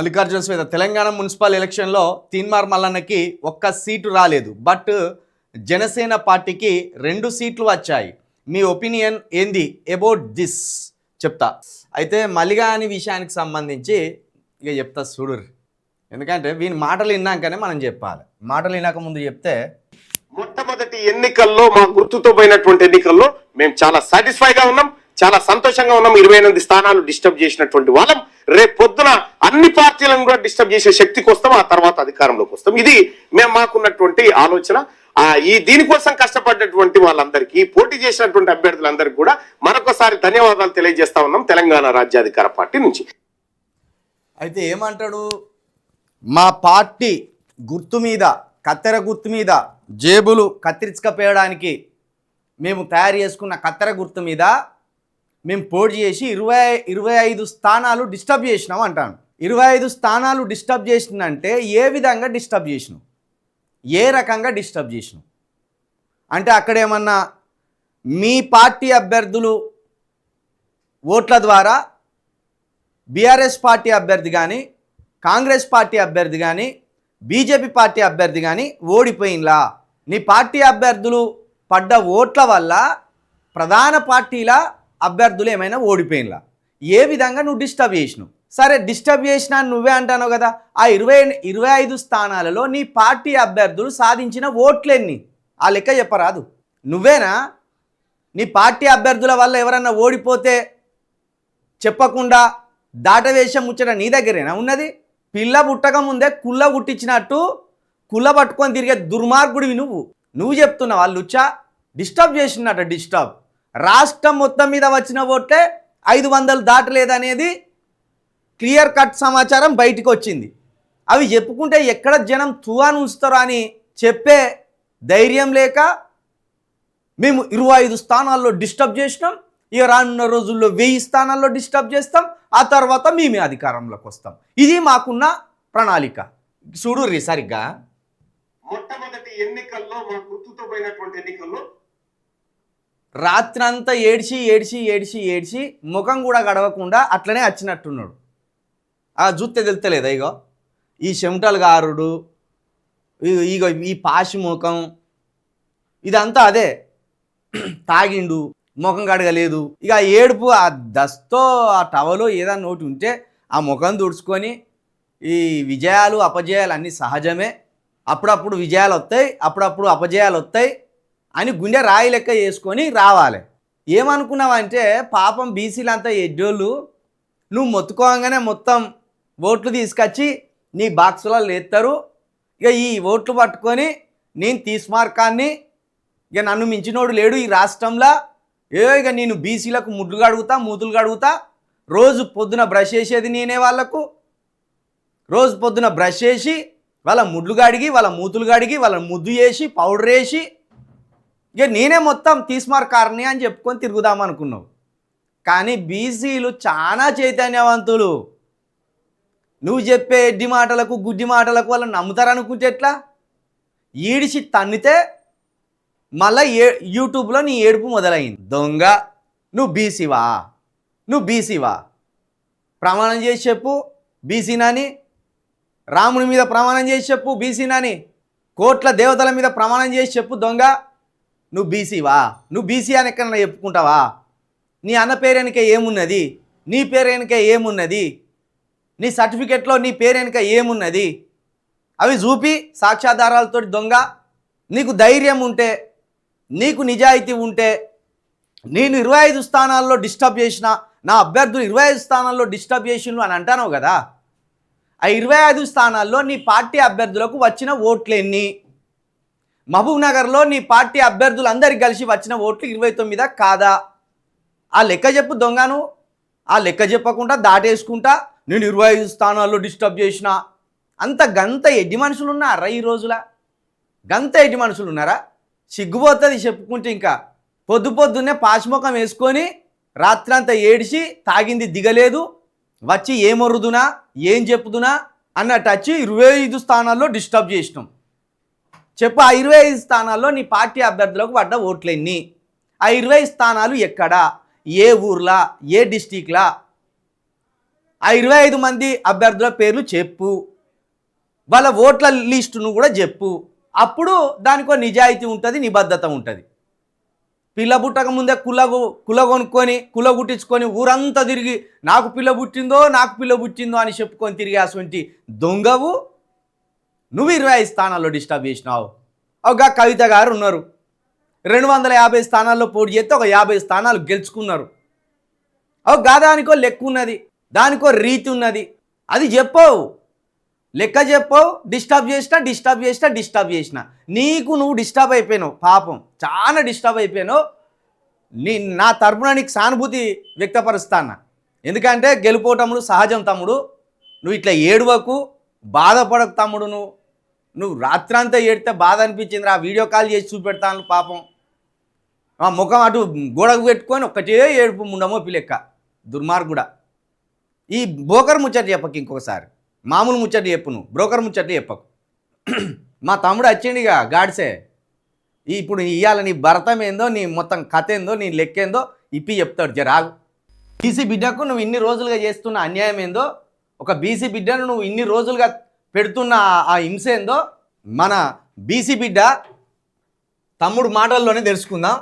Mallikarjuna Sweta Telangana municipal ఎలక్షన్లో తీన్మార్ మల్లన్నకి ఒక్క seat రాలేదు. బట్ జనసేన పార్టీకి 2 సీట్లు వచ్చాయి. మీ ఒపీనియన్ ఏంది అబౌట్ దిస్ చెప్తా. అయితే మల్లిగా అని విషయానికి సంబంధించి ఇక చెప్తా చూడుర్రి. ఎందుకంటే వీని మాటలు విన్నాకనే మనం చెప్పాలి. మాటలు విన్నాక ముందు చెప్తే మొట్టమొదటి ఎన్నికల్లో మా గుర్తుతో పోయినటువంటి ఎన్నికల్లో మేము చాలా సాటిస్ఫైగా ఉన్నాం, చాలా సంతోషంగా ఉన్నాం. 28 స్థానాలు డిస్టర్బ్ చేసినటువంటి వాళ్ళం రేపు పొద్దున అన్ని పార్టీలను కూడా డిస్టర్బ్ చేసే శక్తికి వస్తాం, ఆ తర్వాత అధికారంలోకి వస్తాం. ఇది మేము మాకున్నటువంటి ఆలోచన. ఈ దీనికోసం కష్టపడ్డటువంటి వాళ్ళందరికీ, పోటీ చేసినటువంటి అభ్యర్థులందరికీ కూడా మరొకసారి ధన్యవాదాలు తెలియజేస్తా ఉన్నాం తెలంగాణ రాజ్యాధికార పార్టీ నుంచి. అయితే ఏమంటాడు, మా పార్టీ గుర్తు మీద, కత్తెర గుర్తు మీద, జేబులు కత్తిరించకపోయడానికి మేము తయారు చేసుకున్న కత్తెర గుర్తు మీద మేము పోటీ చేసి 25 స్థానాలు డిస్టర్బ్ చేసినాం అంటాను. 25 స్థానాలు డిస్టర్బ్ చేసినంటే ఏ విధంగా డిస్టర్బ్ చేసినాం, ఏ రకంగా డిస్టర్బ్ చేసినాం అంటే అక్కడేమన్నా మీ పార్టీ అభ్యర్థులు ఓట్ల ద్వారా బీఆర్ఎస్ పార్టీ అభ్యర్థి కానీ, కాంగ్రెస్ పార్టీ అభ్యర్థి కానీ, బీజేపీ పార్టీ అభ్యర్థి కానీ ఓడిపోయినలా? నీ పార్టీ అభ్యర్థులు పడ్డ ఓట్ల వల్ల ప్రధాన పార్టీల అభ్యర్థులు ఏమైనా ఓడిపోయినలా? ఏ విధంగా నువ్వు డిస్టర్బ్ చేసినావు? సరే డిస్టర్బ్ చేసినా నువ్వే అంటాను కదా. ఆ 25 స్థానాలలో నీ పార్టీ అభ్యర్థులు సాధించిన ఓట్లెన్ని? ఆ లెక్క చెప్పరాదు. నువ్వేనా నీ పార్టీ అభ్యర్థుల వల్ల ఎవరన్నా ఓడిపోతే చెప్పకుండా దాటవేషం ముచ్చట నీ దగ్గరేనా ఉన్నది? పిల్ల పుట్టక ముందే కుల్ల పుట్టించినట్టు కుల్ల పట్టుకొని తిరిగే దుర్మార్గుడివి నువ్వు చెప్తున్నావు. వాళ్ళు డిస్టర్బ్ చేసినట్ట. డిస్టర్బ్ రాష్ట్రం మొత్తం మీద వచ్చిన ఓట్లే 500 దాటలేదనేది క్లియర్ కట్ సమాచారం బయటికి వచ్చింది. అవి చెప్పుకుంటే ఎక్కడ జనం తువాను ఉంచుతారో అని చెప్పే ధైర్యం లేక మేము 25 స్థానాల్లో డిస్టర్బ్ చేసినాం, ఇక రానున్న రోజుల్లో 1000 స్థానాల్లో డిస్టర్బ్ చేస్తాం, ఆ తర్వాత మేమే అధికారంలోకి వస్తాం. ఇది మాకున్న ప్రణాళిక. చూడుర్రి సరిగ్గా. మొట్టమొదటి ఎన్నికల్లో మా గుర్తుతో పోయినటువంటి ఎన్నికల్లో రాత్రంతా ఏడ్చి ముఖం కూడా గడవకుండా అట్లనే వచ్చినట్టున్నాడు. ఆ జూతే తెలుస్తలేదా? ఇగో ఈ చెమటలు గారుడు, ఇగో ఈ పాసి ముఖం, ఇదంతా అదే. తాగిండు, ముఖం కడగలేదు. ఇక ఏడుపు ఆ దస్తో ఆ టవలో ఏదన్నా నోటి ఉంటే ఆ ముఖం తుడుచుకొని, ఈ విజయాలు అపజయాలు అన్నీ సహజమే, అప్పుడప్పుడు విజయాలు వస్తాయి, అప్పుడప్పుడు అపజయాలు వస్తాయి అని గుండె రాయి లెక్క చేసుకొని రావాలి. ఏమనుకున్నావంటే పాపం బీసీలంతా ఎడ్డోళ్ళు, నువ్వు మొత్తుకోగానే మొత్తం ఓట్లు తీసుకొచ్చి నీ బాక్సులలో ఎత్తారు. ఇక ఈ ఓట్లు పట్టుకొని నేను తీస్మార్కాన్ని, ఇక నన్ను మించినోడు లేడు ఈ రాష్ట్రంలో, ఇక నేను బీసీలకు ముడ్లు కడుగుతా, మూతులు కడుగుతా, రోజు పొద్దున బ్రష్ చేసేది నేనే, వాళ్ళకు రోజు పొద్దున బ్రష్ చేసి వాళ్ళ ముడ్లు కడిగి, వాళ్ళ మూతులు కడిగి, వాళ్ళ ముద్దు చేసి, పౌడర్ వేసి, ఇక నేనే మొత్తం తీస్మార్కారని అని చెప్పుకొని తిరుగుదాం అనుకున్నావు. కానీ బీసీలు చాలా చైతన్యవంతులు. నువ్వు చెప్పే ఎడ్డి మాటలకు, గుడ్డి మాటలకు వాళ్ళని నమ్ముతారనుకుంటే ఎట్లా? ఈడిచి తన్నితే మళ్ళీ యూట్యూబ్లో నీ ఏడుపు మొదలైంది. దొంగ, నువ్వు బీసీవా? ప్రమాణం చేసి చెప్పు బీసీనాని. రాముని మీద ప్రమాణం చేసి చెప్పు బీసీనాని. కోట్ల దేవతల మీద ప్రమాణం చేసి చెప్పు దొంగ, నువ్వు బీసీవా? నువ్వు బీసీ అని ఎక్కడన్నా చెప్పుకుంటావా? నీ అన్న పేరెనిక ఏమున్నది? నీ పేరెనిక ఏమున్నది? నీ సర్టిఫికెట్లో నీ పేరెనిక ఏమున్నది? అవి చూపి సాక్ష్యాధారాలతో దొంగ. నీకు ధైర్యం ఉంటే, నీకు నిజాయితీ ఉంటే, నేను 25 స్థానాల్లో డిస్టర్బ్ చేసిన, నా అభ్యర్థులు 25 స్థానాల్లో డిస్టర్బ్ చేసిండ్రు అని అంటాను కదా. ఆ 25 స్థానాల్లో నీ పార్టీ అభ్యర్థులకు వచ్చిన ఓట్లు ఎన్ని? మహబూబ్ నగర్లో నీ పార్టీ అభ్యర్థులు అందరికి కలిసి వచ్చిన ఓట్లు 29 కాదా? ఆ లెక్క చెప్పు దొంగను. ఆ లెక్క చెప్పకుండా దాటేసుకుంటా నేను 25 స్థానాల్లో డిస్టర్బ్ చేసిన, గంత ఎడ్డి మనుషులు ఉన్నారా ఈ రోజుల? గంత ఎడ్డి మనుషులు ఉన్నారా? సిగ్గుపోతుంది చెప్పుకుంటే. ఇంకా పొద్దున్నే పాశముఖం వేసుకొని రాత్రంతా ఏడిచి తాగింది దిగలేదు, వచ్చి ఏమొరుదునా ఏం చెప్పుదునా అన్నట్టు వచ్చి 25 స్థానాల్లో డిస్టర్బ్ చేసినాం. చెప్పు, ఆ 25 స్థానాల్లో నీ పార్టీ అభ్యర్థులకు పడ్డ ఓట్లెన్ని? ఆ 20 స్థానాలు ఎక్కడా, ఏ ఊర్లా, ఏ డిస్టిక్లా? ఆ 25 మంది అభ్యర్థుల పేర్లు చెప్పు, వాళ్ళ ఓట్ల లిస్టును కూడా చెప్పు. అప్పుడు దానికో నిజాయితీ ఉంటుంది, నిబద్ధత ఉంటుంది. పిల్ల పుట్టక ముందే కుల కొనుక్కొని కుల గుట్టించుకొని ఊరంతా తిరిగి నాకు పిల్ల పుట్టిందో అని చెప్పుకొని తిరిగి అటువంటి దొంగవు నువ్వు 25 స్థానాల్లో డిస్టర్బ్ చేసినావు. ఒక కవిత గారు ఉన్నారు, 250 స్థానాల్లో పోటీ చేస్తే ఒక 50 స్థానాలు గెలుచుకున్నారు. దానికో లెక్క ఉన్నది, దానికో రీతి ఉన్నది. అది చెప్పవు, లెక్క చెప్పవు. డిస్టర్బ్ చేసిన నీకు నువ్వు డిస్టర్బ్ అయిపోయినావు. పాపం చాలా డిస్టర్బ్ అయిపోయావు. నా తరపున నీకు సానుభూతి వ్యక్తపరుస్తాను. ఎందుకంటే గెలుపోవటముడు సహజం తమ్ముడు. నువ్వు ఇట్లా ఏడవకు, బాధపడకు తమ్ముడు. నువ్వు రాత్రంతా ఏడితే బాధ అనిపించింది. ఆ వీడియో కాల్ చేసి చూపెడతాను. పాపం ఆ ముఖం అటు గోడకు పెట్టుకొని ఒక్కటే ఏడుపు ముండమో పిలెక్క దుర్మార్గుడా. ఈ బ్రోకర్ ముచ్చట చెప్పకు, ఇంకొకసారి మామూలు ముచ్చట చెప్పు, నువ్వు బ్రోకర్ ముచ్చట చెప్పకు. మా తమ్ముడు వచ్చిండిగా గాడ్సే, ఇప్పుడు ఇవాళ నీ భరతం ఏందో, నీ మొత్తం కథ ఏందో, నీ లెక్క ఏందో ఇప్పి చెప్తాడు. జరాగు. బీసీ బిడ్డకు నువ్వు ఇన్ని రోజులుగా చేస్తున్న అన్యాయం ఏందో, ఒక బీసీ బిడ్డను నువ్వు ఇన్ని రోజులుగా పెడుతున్న ఆ హింస ఏందో మన బీసీ బిడ్డ తమ్ముడు మాటల్లోనే తెలుసుకుందాం.